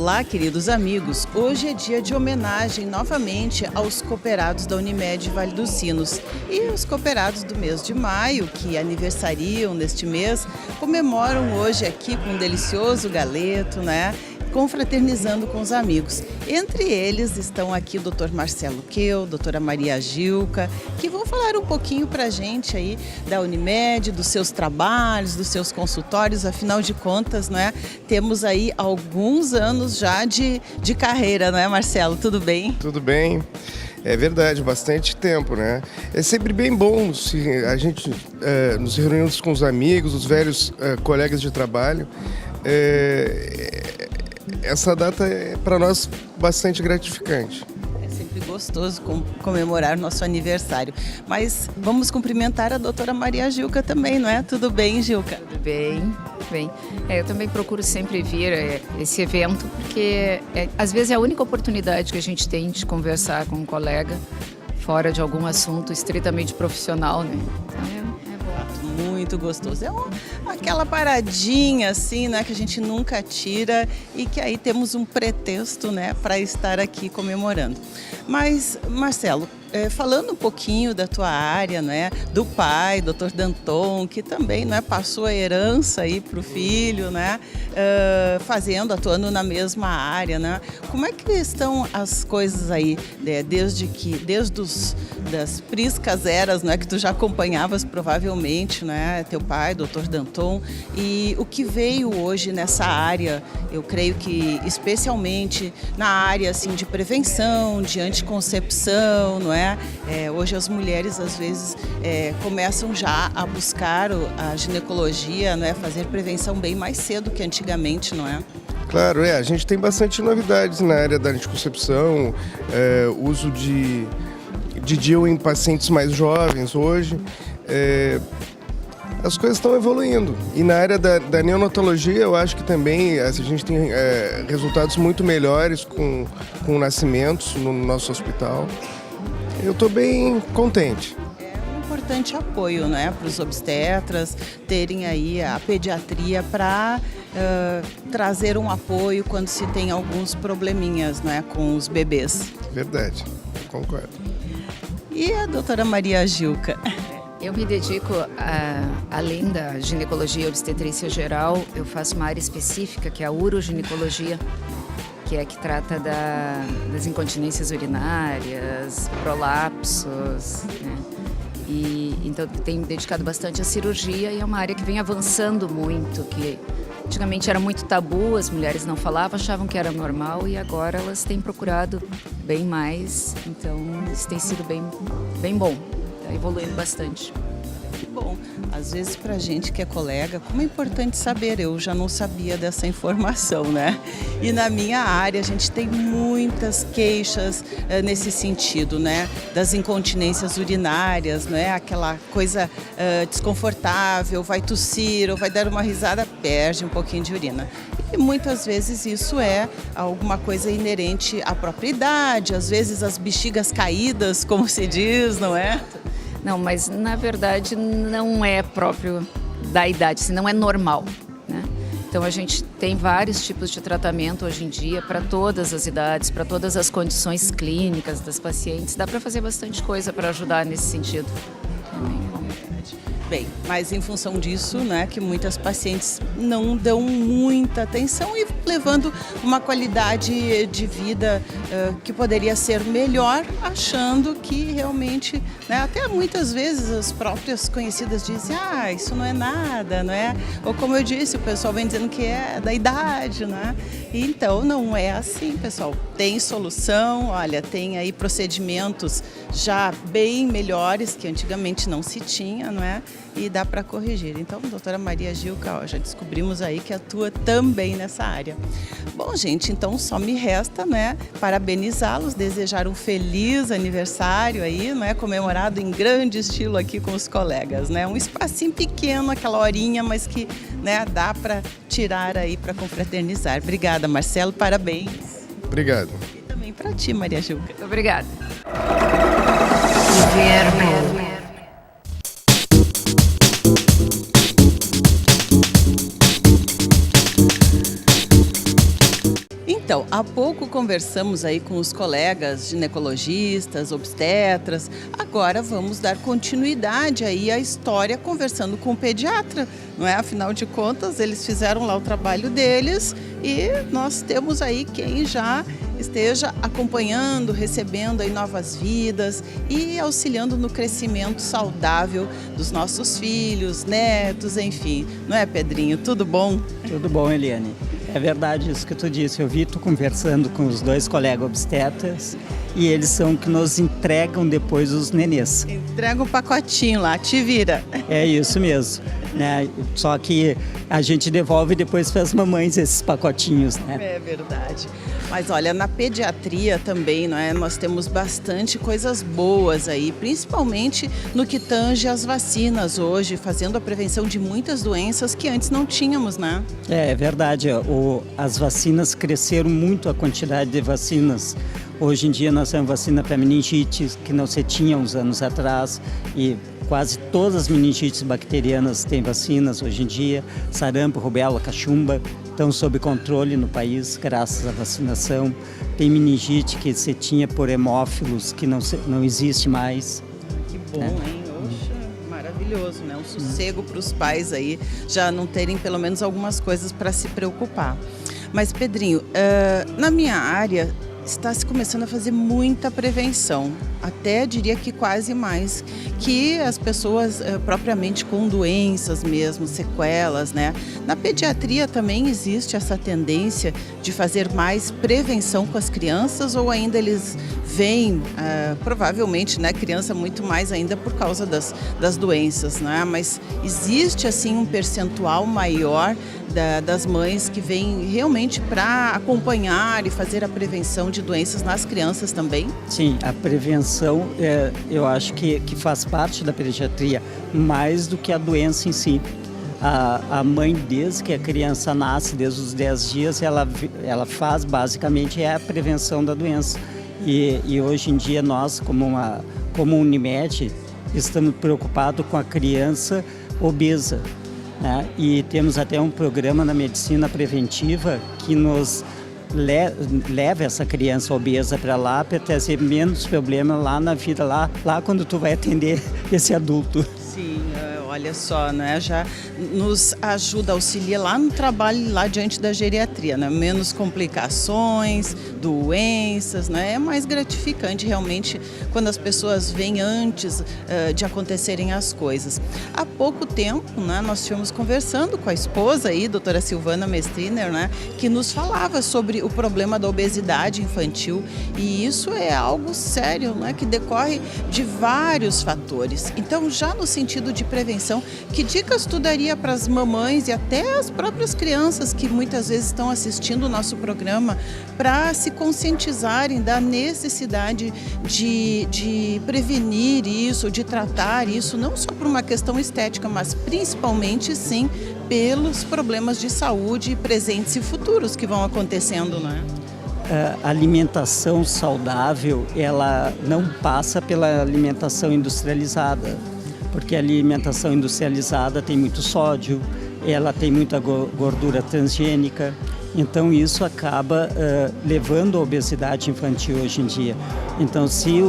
Olá, queridos amigos. Hoje é dia de homenagem novamente aos cooperados da Unimed Vale dos Sinos. E os cooperados do mês de maio, que aniversariam neste mês, comemoram hoje aqui com um delicioso galeto, né? Confraternizando com os amigos. Entre eles estão aqui o Dr. Marcelo Queu, doutora Maria Gilca, que vão falar um pouquinho para a gente aí da Unimed, dos seus trabalhos, dos seus consultórios. Afinal de contas, né, temos aí alguns anos já de carreira, não é, Marcelo? Tudo bem? Tudo bem. É verdade, bastante tempo, né? É sempre bem bom a gente nos reunirmos com os amigos, os velhos colegas de trabalho. Essa data é para nós bastante gratificante. É sempre gostoso comemorar nosso aniversário. Mas vamos cumprimentar a doutora Maria Gilca também, não é? Tudo bem, Gilca? Tudo bem, bem. Eu também procuro sempre vir esse evento, porque às vezes é a única oportunidade que a gente tem de conversar com um colega fora de algum assunto estritamente profissional, né? Então muito gostoso. É aquela paradinha assim, né, que a gente nunca tira e que aí temos um pretexto, né, para estar aqui comemorando. Mas, Marcelo, falando um pouquinho da tua área, né, do pai, Dr. Danton, que também, né, passou a herança aí para o filho, né, atuando na mesma área, né? Como é que estão as coisas aí, desde das priscas eras, né, que tu já acompanhavas provavelmente, né, teu pai, Dr. Danton, e o que veio hoje nessa área, eu creio que especialmente na área assim de prevenção, de anticoncepção, não é? Hoje as mulheres às vezes começam já a buscar a ginecologia, não é? Fazer prevenção bem mais cedo que antigamente, não é? Claro, a gente tem bastante novidades na área da anticoncepção, uso de DIU em pacientes mais jovens hoje. As coisas estão evoluindo. E na área da neonatologia, eu acho que também a gente tem resultados muito melhores com nascimentos no nosso hospital. Eu estou bem contente. É um importante apoio, né, para os obstetras terem aí a pediatria para trazer um apoio quando se tem alguns probleminhas, né, com os bebês. Verdade, concordo. E a doutora Maria Gilca? Eu me dedico, além da ginecologia e obstetrícia geral, eu faço uma área específica que é a uroginecologia, que trata das incontinências urinárias, prolapsos, né? E então tenho me dedicado bastante à cirurgia e é uma área que vem avançando muito, que antigamente era muito tabu, as mulheres não falavam, achavam que era normal e agora elas têm procurado bem mais, então isso tem sido bem bom, está evoluindo bastante. Que bom. Às vezes pra gente que é colega, como é importante saber, eu já não sabia dessa informação, né? E na minha área a gente tem muitas queixas nesse sentido, né? Das incontinências urinárias, né? Aquela coisa desconfortável, vai tossir ou vai dar uma risada, perde um pouquinho de urina. E muitas vezes isso é alguma coisa inerente à própria idade, às vezes as bexigas caídas, como se diz, não é? Não, mas na verdade não é próprio da idade, assim, não é normal, né? Então a gente tem vários tipos de tratamento hoje em dia para todas as idades, para todas as condições clínicas das pacientes. Dá para fazer bastante coisa para ajudar nesse sentido. Bem, mas em função disso, né, que muitas pacientes não dão muita atenção e levando uma qualidade de vida que poderia ser melhor, achando que realmente, né, até muitas vezes as próprias conhecidas dizem, isso não é nada, não é? Ou como eu disse, o pessoal vem dizendo que é da idade, né? Então não é assim, pessoal. Tem solução, olha, tem aí procedimentos já bem melhores que antigamente não se tinha, não é? E dá para corrigir. Então, doutora Maria Gilca, já descobrimos aí que atua também nessa área. Bom, gente, então só me resta, né, parabenizá-los, desejar um feliz aniversário aí, né, comemorado em grande estilo aqui com os colegas, né? Um espacinho pequeno, aquela horinha, mas que, né, dá para tirar aí para confraternizar. Obrigada, Marcelo, parabéns. Obrigado. E também para ti, Maria Gilca. Muito obrigada. Então, há pouco conversamos aí com os colegas ginecologistas, obstetras. Agora vamos dar continuidade aí à história conversando com o pediatra, não é? Afinal de contas, eles fizeram lá o trabalho deles e nós temos aí quem já esteja acompanhando, recebendo aí novas vidas e auxiliando no crescimento saudável dos nossos filhos, netos, enfim. Não é, Pedrinho? Tudo bom? Tudo bom, Eliane. É verdade isso que tu disse. Eu vi tu conversando com os 2 colegas obstetras e eles são que nos entregam depois os nenês. Entrega um pacotinho lá, te vira. É isso mesmo, né? Só que a gente devolve depois para as mamães esses pacotinhos, né? É verdade. Mas olha, na pediatria também, não é? Nós temos bastante coisas boas aí, principalmente no que tange as vacinas hoje, fazendo a prevenção de muitas doenças que antes não tínhamos, né? É verdade. As vacinas cresceram muito, a quantidade de vacinas. Hoje em dia nós temos vacina para meningite, que não se tinha uns anos atrás, e quase todas as meningites bacterianas têm vacinas hoje em dia. Sarampo, rubéola, cachumba estão sob controle no país, graças à vacinação. Tem meningite que se tinha por hemófilos, que não existe mais. Que bom, hein? Oxa, maravilhoso, né? Um sossego para os pais aí já não terem pelo menos algumas coisas para se preocupar. Mas, Pedrinho, na minha área está se começando a fazer muita prevenção, até diria que quase mais, que as pessoas propriamente com doenças mesmo, sequelas, né? Na pediatria também existe essa tendência de fazer mais prevenção com as crianças ou ainda eles veem, provavelmente, né, criança muito mais ainda por causa das doenças, né? Mas existe assim um percentual maior das mães que vêm realmente para acompanhar e fazer a prevenção de doenças nas crianças também? Sim, a prevenção eu acho que faz parte da pediatria mais do que a doença em si. A mãe, desde que a criança nasce, desde os 10 dias, ela faz basicamente a prevenção da doença. E hoje em dia nós, como Unimed, estamos preocupados com a criança obesa, né? E temos até um programa na medicina preventiva que nos leva essa criança obesa para lá para trazer menos problema lá na vida, lá quando tu vai atender esse adulto. Sim, olha só, né? Já nos ajuda, auxilia lá no trabalho, lá diante da geriatria, né? Menos complicações, doenças, né? É mais gratificante realmente quando as pessoas vêm antes de acontecerem as coisas. Há pouco tempo, né, nós estivemos conversando com a esposa aí, doutora Silvana Mestriner, né, que nos falava sobre o problema da obesidade infantil e isso é algo sério, né, que decorre de vários fatores. Então, já no sentido de prevenção, que dicas tu daria para as mamães e até as próprias crianças que muitas vezes estão assistindo o nosso programa para se conscientizarem da necessidade de prevenir isso, de tratar isso, não só por uma questão estética, mas principalmente, sim, pelos problemas de saúde presentes e futuros que vão acontecendo, né? A alimentação saudável, ela não passa pela alimentação industrializada, porque a alimentação industrializada tem muito sódio, ela tem muita gordura transgênica, então isso acaba levando à obesidade infantil hoje em dia. Então, se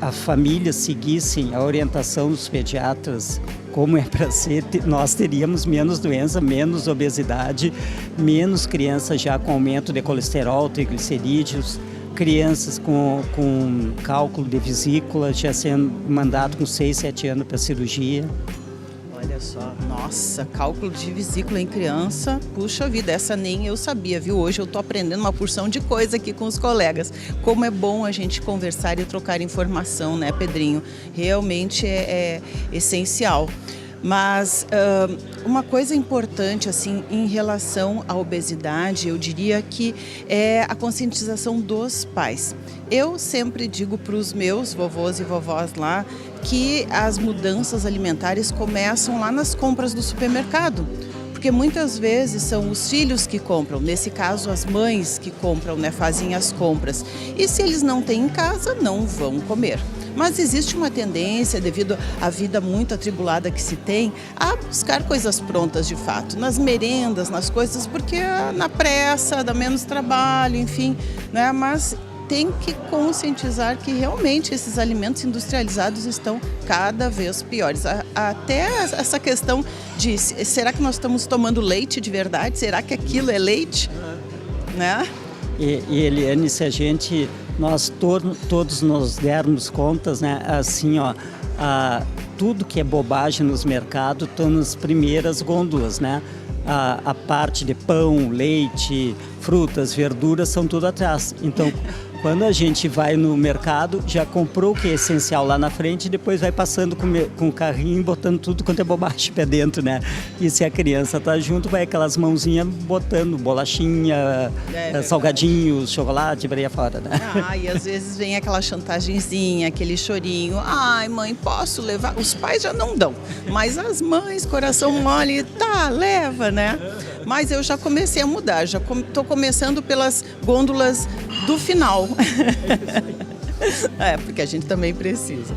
a família seguissem a orientação dos pediatras, como é para ser, nós teríamos menos doença, menos obesidade, menos crianças já com aumento de colesterol, triglicerídeos, crianças com cálculo de vesícula já sendo mandado com 6, 7 anos para cirurgia. Olha só, nossa, cálculo de vesícula em criança, puxa vida, essa nem eu sabia, viu? Hoje eu estou aprendendo uma porção de coisa aqui com os colegas. Como é bom a gente conversar e trocar informação, né, Pedrinho? Realmente é essencial. Mas uma coisa importante assim em relação à obesidade, eu diria que é a conscientização dos pais. Eu sempre digo para os meus vovôs e vovós lá que as mudanças alimentares começam lá nas compras do supermercado. Porque muitas vezes são os filhos que compram, nesse caso as mães que compram, né, fazem as compras. E se eles não têm em casa, não vão comer. Mas existe uma tendência, devido à vida muito atribulada que se tem, a buscar coisas prontas de fato, nas merendas, nas coisas, porque na pressa, dá menos trabalho, enfim, né? Mas tem que conscientizar que realmente esses alimentos industrializados estão cada vez piores. Até essa questão de será que nós estamos tomando leite de verdade? Será que aquilo é leite? Né? E Eliane, se nós todos nos dermos contas, né, assim, ó, tudo que é bobagem nos mercados estão nas primeiras gôndolas, né? A parte de pão, leite, frutas, verduras são tudo atrás. Então, quando a gente vai no mercado, já comprou o que é essencial lá na frente e depois vai passando com o carrinho e botando tudo quanto é bobagem para dentro, né? E se a criança tá junto, vai aquelas mãozinhas botando bolachinha, salgadinhos, chocolate, por aí afora, né? E às vezes vem aquela chantagemzinha, aquele chorinho. Ai, mãe, posso levar? Os pais já não dão, mas as mães, coração mole, tá, leva, né? Mas eu já comecei a mudar, já estou começando pelas gôndolas do final. Porque a gente também precisa.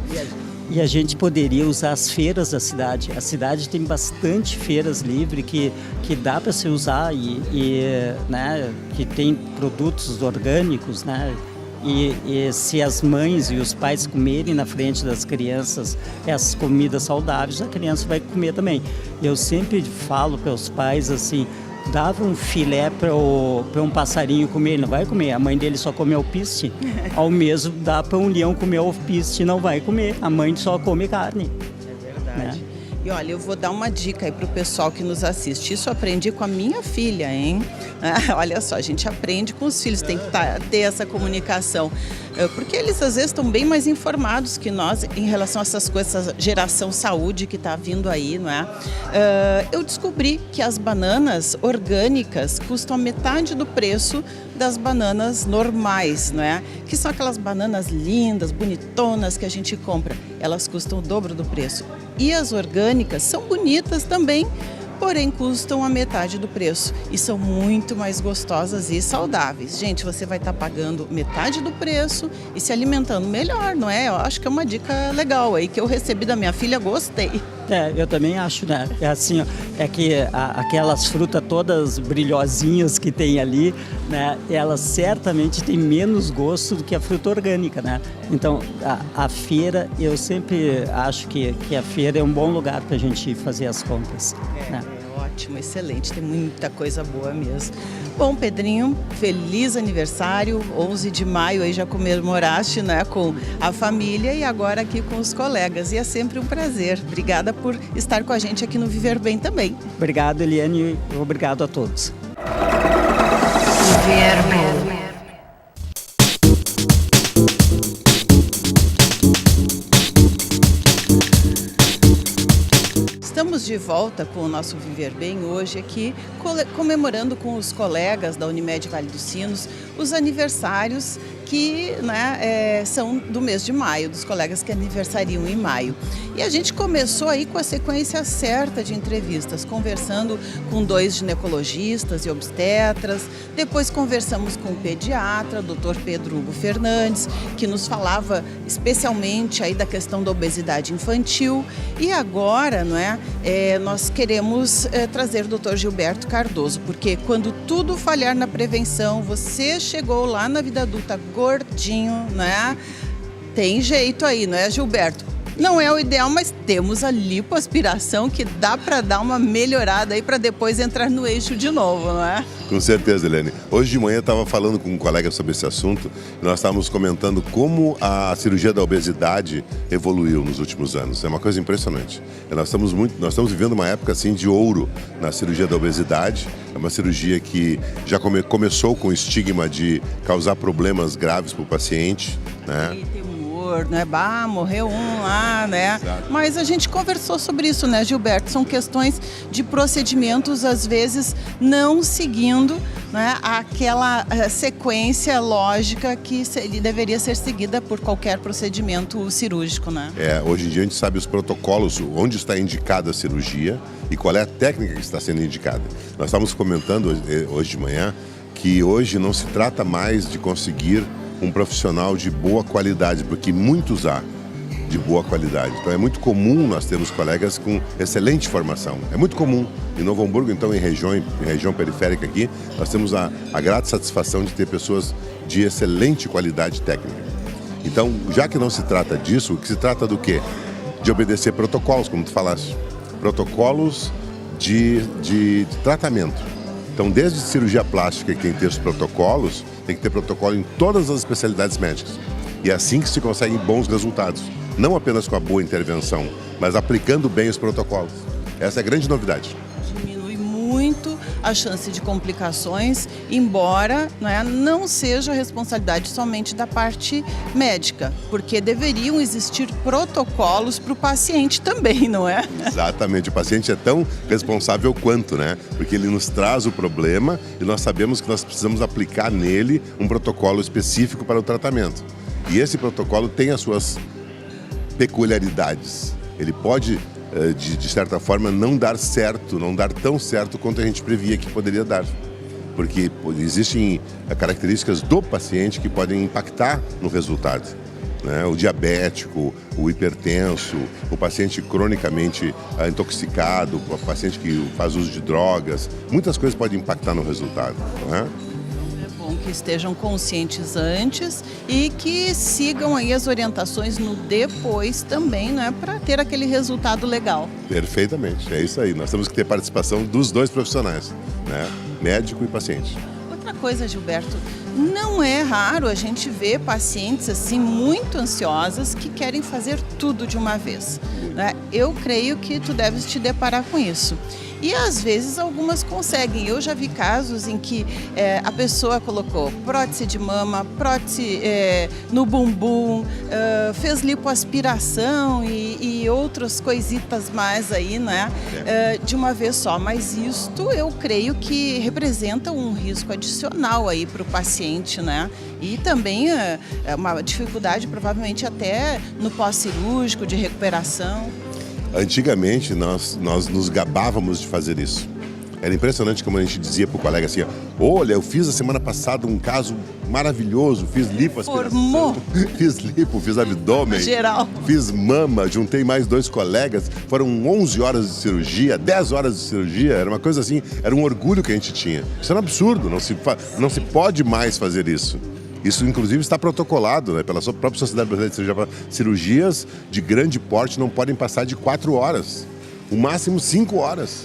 E a gente poderia usar as feiras da cidade. A cidade tem bastante feiras livres que dá para se usar né, que tem produtos orgânicos, né? E se as mães e os pais comerem na frente das crianças essas comidas saudáveis, a criança vai comer também. Eu sempre falo para os pais assim, dava um filé para um passarinho comer, ele não vai comer. A mãe dele só come alpiste. Ao mesmo dá para um leão comer alpiste, não vai comer. A mãe só come carne. É verdade. Né? E olha, eu vou dar uma dica aí para o pessoal que nos assiste. Isso eu aprendi com a minha filha, hein? Olha só, a gente aprende com os filhos, tem que ter essa comunicação. Porque eles às vezes estão bem mais informados que nós em relação a essas coisas, essa geração saúde que está vindo aí, não é? Eu descobri que as bananas orgânicas custam a metade do preço das bananas normais, não é? Que são aquelas bananas lindas, bonitonas que a gente compra. Elas custam o dobro do preço. E as orgânicas são bonitas também, porém custam a metade do preço e são muito mais gostosas e saudáveis. Gente, você vai estar pagando metade do preço e se alimentando melhor, não é? Eu acho que é uma dica legal aí que eu recebi da minha filha, gostei. Eu também acho, né? É assim, ó, é que aquelas frutas todas brilhosinhas que tem ali, né? Elas certamente têm menos gosto do que a fruta orgânica, né? Então, a feira, eu sempre acho que a feira é um bom lugar para a gente fazer as compras. Né? Ótimo, excelente, tem muita coisa boa mesmo. Bom, Pedrinho, feliz aniversário, 11 de maio aí já comemoraste, né, com a família e agora aqui com os colegas. E é sempre um prazer. Obrigada por estar com a gente aqui no Viver Bem também. Obrigado, Eliane, e obrigado a todos. Viver Bem. Estamos de volta com o nosso Viver Bem hoje aqui, comemorando com os colegas da Unimed Vale dos Sinos os aniversários que, né, são do mês de maio, dos colegas que aniversariam em maio. E a gente começou aí com a sequência certa de entrevistas, conversando com 2 ginecologistas e obstetras, depois conversamos com o pediatra, o Dr. Pedro Hugo Fernandes, que nos falava especialmente aí da questão da obesidade infantil, e agora, não é, nós queremos trazer o Dr. Gilberto Cardoso, porque quando tudo falhar na prevenção, você chegou lá na vida adulta gordinho, né? Tem jeito aí, não é, Gilberto? Não é o ideal, mas temos a lipoaspiração que dá para dar uma melhorada aí para depois entrar no eixo de novo, não é? Com certeza, Helene. Hoje de manhã eu estava falando com um colega sobre esse assunto e nós estávamos comentando como a cirurgia da obesidade evoluiu nos últimos anos. É uma coisa impressionante. Nós estamos vivendo uma época assim de ouro na cirurgia da obesidade. É uma cirurgia que já começou com o estigma de causar problemas graves para o paciente, né? Né? Bah, morreu um lá, né? Exato. Mas a gente conversou sobre isso, né, Gilberto? São questões de procedimentos, às vezes, não seguindo, né, aquela sequência lógica que deveria ser seguida por qualquer procedimento cirúrgico, né? Hoje em dia a gente sabe os protocolos, onde está indicada a cirurgia e qual é a técnica que está sendo indicada. Nós estávamos comentando hoje de manhã que hoje não se trata mais de conseguir um profissional de boa qualidade, porque muitos há. de boa qualidade. Então é muito comum nós termos colegas com excelente formação. É muito comum. Em Novo Hamburgo, então, em região periférica aqui, nós temos a grata satisfação de ter pessoas de excelente qualidade técnica. Então, já que não se trata disso, o que se trata do quê? De obedecer protocolos, como tu falaste. Protocolos de tratamento. Então, desde cirurgia plástica, que tem que ter os protocolos, tem que ter protocolo em todas as especialidades médicas. E é assim que se conseguem bons resultados. Não apenas com a boa intervenção, mas aplicando bem os protocolos. Essa é a grande novidade. Diminui muito a chance de complicações, embora, né, não seja responsabilidade somente da parte médica, porque deveriam existir protocolos para o paciente também, não é? Exatamente, o paciente é tão responsável quanto, né? Porque ele nos traz o problema e nós sabemos que nós precisamos aplicar nele um protocolo específico para o tratamento. E esse protocolo tem as suas peculiaridades. Ele pode, de certa forma, não dar tão certo quanto a gente previa que poderia dar. Porque existem características do paciente que podem impactar no resultado. Né? O diabético, o hipertenso, o paciente cronicamente intoxicado, o paciente que faz uso de drogas, muitas coisas podem impactar no resultado. Não é? Que estejam conscientes antes e que sigam aí as orientações no depois também, né, para ter aquele resultado legal. Perfeitamente, é isso aí. Nós temos que ter participação dos dois profissionais, né, médico e paciente. Outra coisa, Gilberto, não é raro a gente ver pacientes assim muito ansiosas que querem fazer tudo de uma vez, né? Eu creio que tu deves te deparar com isso. E às vezes algumas conseguem. Eu já vi casos em que a pessoa colocou prótese de mama, prótese no bumbum, fez lipoaspiração e outras coisitas mais aí, né? De uma vez só. Mas isto eu creio que representa um risco adicional aí para o paciente, né? E também uma dificuldade provavelmente até no pós-cirúrgico, de recuperação. Antigamente, nós nos gabávamos de fazer isso. Era impressionante como a gente dizia para o colega assim, olha, eu fiz a semana passada um caso maravilhoso, fiz lipoaspiração, fiz abdômen, geral. Fiz mama, juntei mais 2 colegas, foram 11 horas de cirurgia, 10 horas de cirurgia, era uma coisa assim, era um orgulho que a gente tinha. Isso era um absurdo, não se pode mais fazer isso. Isso, inclusive, está protocolado, né, pela própria Sociedade Brasileira de Cirurgia. Cirurgias de grande porte não podem passar de 4 horas, o máximo 5 horas.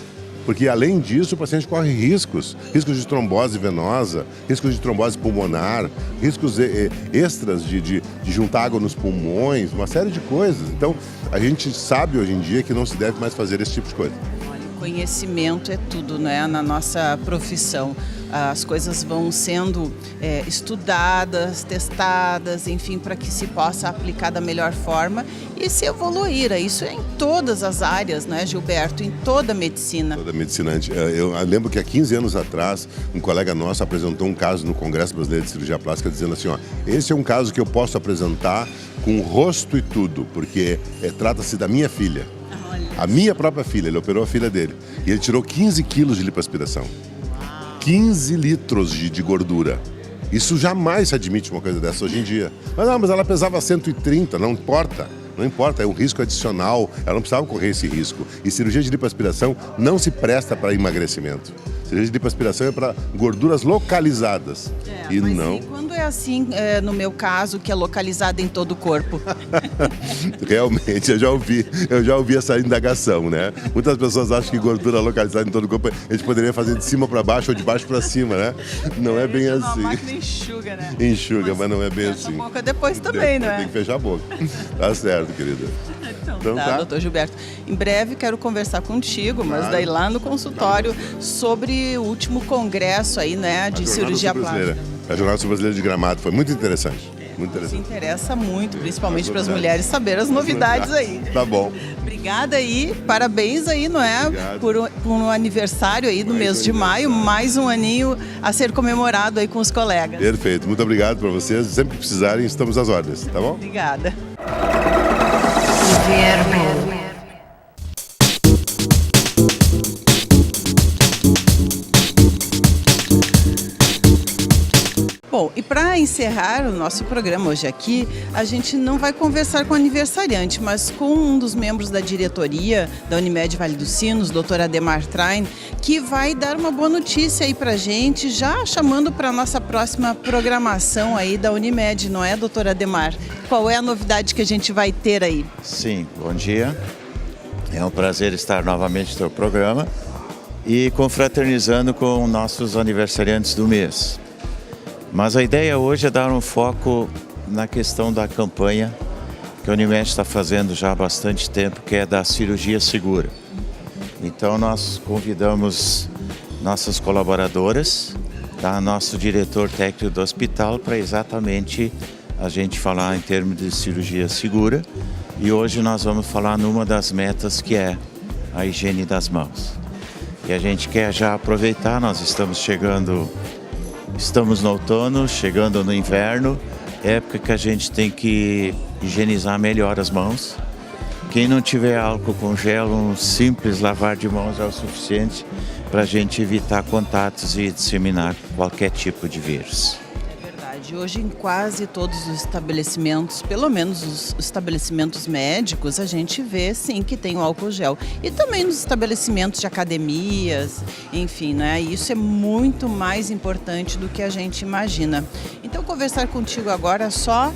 Porque, além disso, o paciente corre riscos de trombose venosa, riscos de trombose pulmonar, riscos extras de juntar água nos pulmões, uma série de coisas. Então, a gente sabe hoje em dia que não se deve mais fazer esse tipo de coisa. Conhecimento é tudo, né, na nossa profissão. As coisas vão sendo estudadas, testadas, enfim, para que se possa aplicar da melhor forma e se evoluir. Isso é em todas as áreas, né, Gilberto? Em toda a medicina. Toda a medicina. Eu lembro que há 15 anos atrás, um colega nosso apresentou um caso no Congresso Brasileiro de Cirurgia Plástica dizendo assim, esse é um caso que eu posso apresentar com o rosto e tudo, porque trata-se da minha filha. A minha própria filha, ele operou a filha dele. E ele tirou 15 quilos de lipoaspiração. 15 litros de gordura. Isso jamais se admite uma coisa dessa hoje em dia. Mas ela pesava 130, não importa. Não importa, é um risco adicional. Ela não precisava correr esse risco. E cirurgia de lipoaspiração não se presta para emagrecimento. Cirurgia de lipoaspiração é para gorduras localizadas. E mas não... E quando é assim, no meu caso, que é localizada em todo o corpo? Realmente, eu já ouvi essa indagação, né? Muitas pessoas acham que gordura localizada em todo o corpo a gente poderia fazer de cima para baixo ou de baixo para cima, né? Não é bem assim. A máquina enxuga, né? Enxuga, mas não é bem assim. Fecha a boca depois também, não é? Tem que fechar a boca. Tá certo, querida. Então tá, doutor Gilberto. Em breve quero conversar contigo, mas daí lá no consultório, sobre o último congresso aí, né, de cirurgia plástica. A Jornada Brasileira de Gramado foi muito interessante. Muito interessante. Isso interessa muito, principalmente para as mulheres, saber as novidades aí. Tá bom. Obrigada aí, parabéns aí, não é? Por um aniversário aí do mês de maio, mais um aninho a ser comemorado aí com os colegas. Perfeito, muito obrigado para vocês. Sempre que precisarem, estamos às ordens, tá bom? Obrigada. Bom, Bom, e para encerrar o nosso programa hoje aqui, a gente não vai conversar com o aniversariante, mas com um dos membros da diretoria da Unimed Vale dos Sinos, Dr. Ademar Train, que vai dar uma boa notícia aí pra gente, já chamando para nossa próxima programação aí da Unimed, não é, doutor Ademar? Qual é a novidade que a gente vai ter aí? Sim, bom dia. É um prazer estar novamente no teu programa e confraternizando com nossos aniversariantes do mês. Mas a ideia hoje é dar um foco na questão da campanha que a Unimed está fazendo já há bastante tempo, que é da cirurgia segura. Então nós convidamos nossas colaboradoras, nosso diretor técnico do hospital, para exatamente a gente falar em termos de cirurgia segura. E hoje nós vamos falar numa das metas, que é a higiene das mãos. E a gente quer já aproveitar, nós estamos no outono, chegando no inverno, época que a gente tem que higienizar melhor as mãos. Quem não tiver álcool com gel, um simples lavar de mãos é o suficiente para a gente evitar contatos e disseminar qualquer tipo de vírus. Hoje, em quase todos os estabelecimentos, pelo menos os estabelecimentos médicos, a gente vê sim que tem o álcool gel. E também nos estabelecimentos de academias, enfim, né? Isso é muito mais importante do que a gente imagina. Então, conversar contigo agora só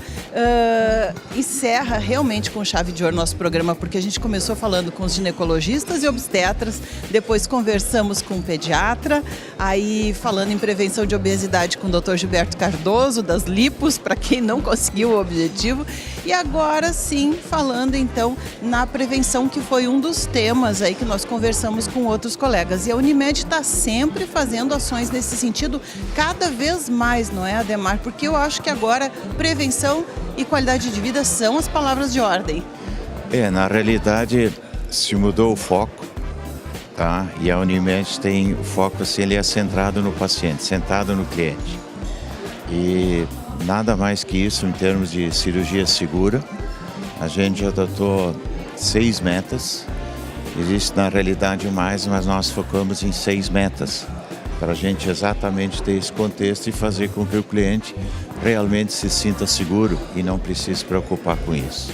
encerra realmente com chave de ouro nosso programa, porque a gente começou falando com os ginecologistas e obstetras, depois conversamos com o pediatra, aí falando em prevenção de obesidade com o Dr. Gilberto Cardoso, das lipos, para quem não conseguiu o objetivo, e agora sim falando então na prevenção, que foi um dos temas aí que nós conversamos com outros colegas, e a Unimed está sempre fazendo ações nesse sentido, cada vez mais, não é, Ademar? Porque eu acho que agora prevenção e qualidade de vida são as palavras de ordem. Na realidade se mudou o foco, tá? E a Unimed tem o foco assim, ele é centrado no paciente, sentado no cliente. E nada mais que isso em termos de cirurgia segura. A gente já adotou 6 metas. Existe na realidade mais, mas nós focamos em 6 metas para a gente exatamente ter esse contexto e fazer com que o cliente realmente se sinta seguro e não precise se preocupar com isso.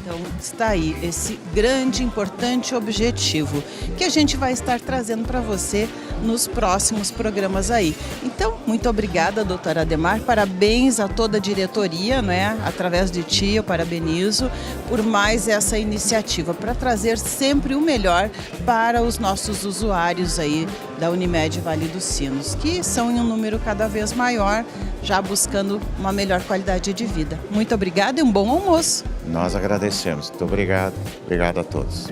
Então está aí esse grande, importante objetivo que a gente vai estar trazendo para você nos próximos programas aí. Então, muito obrigada, doutora Ademar, parabéns a toda a diretoria, né? Através de ti, eu parabenizo por mais essa iniciativa, para trazer sempre o melhor para os nossos usuários aí da Unimed Vale dos Sinos, que são em um número cada vez maior, já buscando uma melhor qualidade de vida. Muito obrigada e um bom almoço. Nós agradecemos. Muito obrigado. Obrigado a todos.